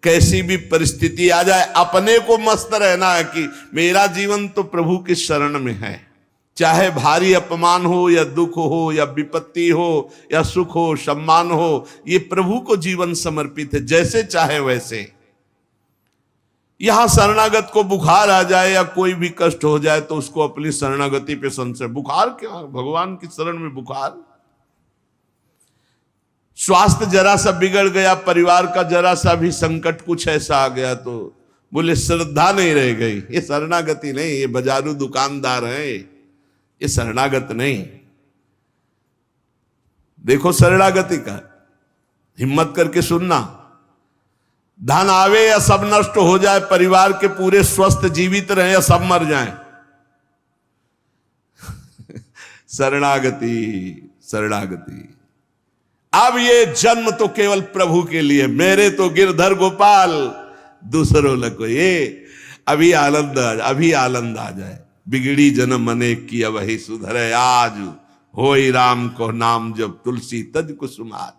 कैसी भी परिस्थिति आ जाए अपने को मस्त रहना है कि मेरा जीवन तो प्रभु के शरण में है। चाहे भारी अपमान हो या दुख हो या विपत्ति हो या सुख हो सम्मान हो, ये प्रभु को जीवन समर्पित है, जैसे चाहे वैसे। यहां शरणागत को बुखार आ जाए या कोई भी कष्ट हो जाए तो उसको अपनी शरणागति पे संशय। बुखार क्या, भगवान की शरण में बुखार। स्वास्थ्य जरा सा बिगड़ गया, परिवार का जरा सा भी संकट कुछ ऐसा आ गया तो बोले श्रद्धा नहीं रह गई। ये शरणागति नहीं, ये बाजारू दुकानदार है, ये शरणागत नहीं। देखो शरणागति का हिम्मत करके सुनना। धन आवे या सब नष्ट हो जाए, परिवार के पूरे स्वस्थ जीवित रहे या सब मर जाएं, शरणागति शरणागति। अब ये जन्म तो केवल प्रभु के लिए, मेरे तो गिरधर गोपाल दूसरों लगो। ये अभी आनंद आ जाए। बिगड़ी जन्म अनेक की वही सुधरे, आज होई राम को नाम जब तुलसी तज कुसुमार।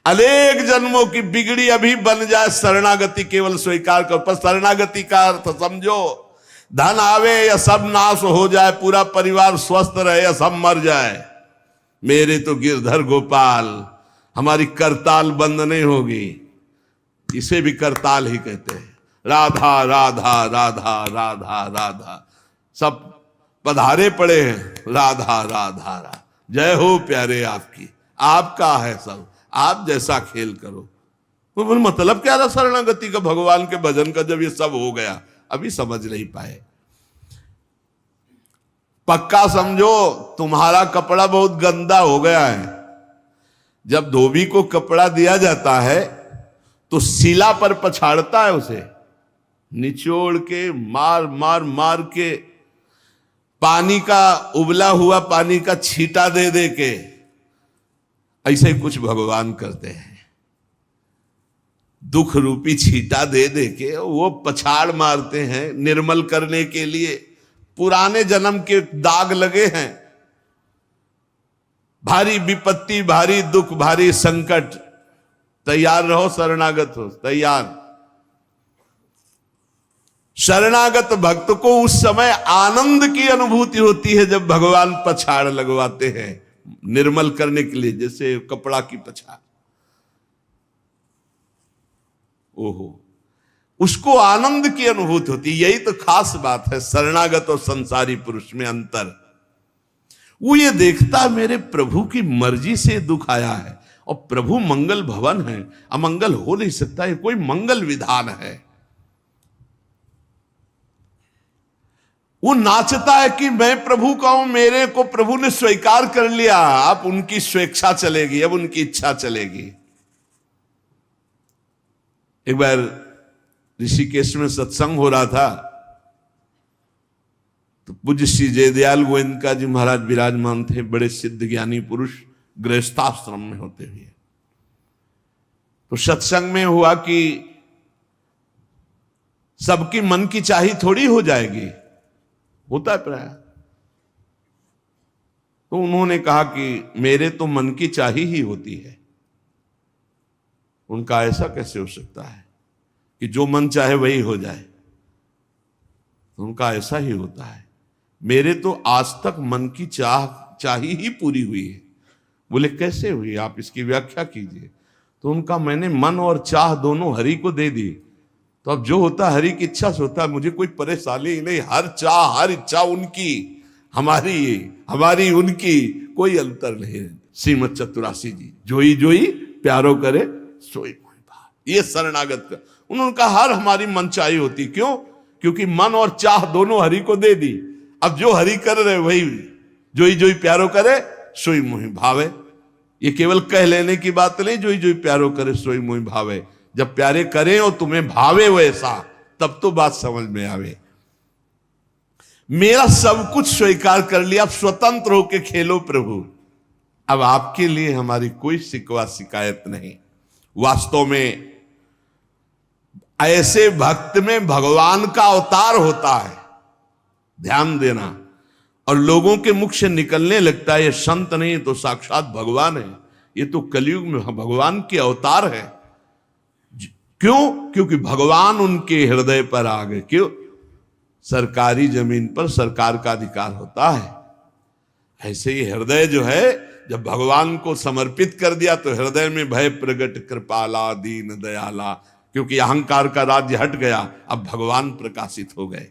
अनेक जन्मों की बिगड़ी अभी बन जाए, शरणागति केवल स्वीकार कर। पर शरणागति का अर्थ समझो, धन आवे या सब नाश हो जाए, पूरा परिवार स्वस्थ रहे या सब मर जाए, मेरे तो गिरधर गोपाल, हमारी करताल बंद नहीं होगी। इसे भी करताल ही कहते हैं। राधा राधा राधा राधा राधा, सब पधारे पड़े हैं। राधा राधा राधा, जय हो प्यारे आपकी, आपका है सब, आप जैसा खेल करो। तो मतलब क्या था शरणागति का, भगवान के भजन का, जब ये सब हो गया अभी समझ नहीं पाए। पक्का समझो तुम्हारा कपड़ा बहुत गंदा हो गया है। जब धोबी को कपड़ा दिया जाता है तो शिला पर पछाड़ता है, उसे निचोड़ के मार मार मार के, पानी का उबला हुआ पानी का छींटा दे दे के, ऐसे ही कुछ भगवान करते हैं। दुख रूपी छींटा दे दे के वो पछाड़ मारते हैं निर्मल करने के लिए। पुराने जन्म के दाग लगे हैं, भारी विपत्ति, भारी दुख, भारी संकट, तैयार रहो, शरणागत हो, तैयार। शरणागत भक्त को उस समय आनंद की अनुभूति होती है जब भगवान पछाड़ लगवाते हैं निर्मल करने के लिए, जैसे कपड़ा की पछाड़। ओहो, उसको आनंद की अनुभूति होती। यही तो खास बात है शरणागत और संसारी पुरुष में अंतर। वो ये देखता मेरे प्रभु की मर्जी से दुख आया है, और प्रभु मंगल भवन है, अमंगल हो नहीं सकता, ये कोई मंगल विधान है। वो नाचता है कि मैं प्रभु का हूं, मेरे को प्रभु ने स्वीकार कर लिया, अब उनकी स्वेच्छा चलेगी, अब उनकी इच्छा चलेगी। एक बार ऋषिकेश में सत्संग हो रहा था तो पूज्य श्री जयदयाल गोविंद जी महाराज विराजमान थे, बड़े सिद्ध ज्ञानी पुरुष, गृहस्थाश्रम में होते हुए। तो सत्संग में हुआ कि सबकी मन की चाही थोड़ी हो जाएगी, होता है प्राय। तो उन्होंने कहा कि मेरे तो मन की चाही ही होती है। उनका ऐसा कैसे हो सकता है कि जो मन चाहे वही हो जाए? उनका ऐसा ही होता है। मेरे तो आज तक मन की चाही ही पूरी हुई है। बोले कैसे हुई, आप इसकी व्याख्या कीजिए। तो उनका मैंने मन और चाह दोनों हरि को दे दी, तो अब जो होता हरि की इच्छा से होता है, मुझे कोई परेशानी ही नहीं। हर चाह हर इच्छा उनकी, हमारी उनकी, कोई अंतर नहीं। श्रीमद चतुरासी जी, जोई जोई प्यारो करे सोई मोहि भाव। ये शरणागत का उन्होंने कहा हर हमारी मन चाही होती। क्यों? क्योंकि मन और चाह दोनों हरि को दे दी। अब जो हरि कर रहे वही जोई जोई प्यारो करे सोई मोहि भावे। ये केवल कह लेने की बात नहीं, जोई जोई प्यारो करे सोई मोहि भावे। जब प्यारे करें और तुम्हें भावे वैसा, तब तो बात समझ में आवे। मेरा सब कुछ स्वीकार कर लिया, अब स्वतंत्र होके खेलो प्रभु। अब आपके लिए हमारी कोई शिकवा शिकायत नहीं। वास्तव में ऐसे भक्त में भगवान का अवतार होता है, ध्यान देना। और लोगों के मुख से निकलने लगता है ये संत नहीं तो साक्षात भगवान है, ये तो कलयुग में भगवान के अवतार है। क्यों? क्योंकि भगवान उनके हृदय पर आ गए। क्यों? सरकारी जमीन पर सरकार का अधिकार होता है। ऐसे ही हृदय जो है, जब भगवान को समर्पित कर दिया तो हृदय में भय प्रगट कृपाला दीन दयाला, क्योंकि अहंकार का राज्य हट गया, अब भगवान प्रकाशित हो गए।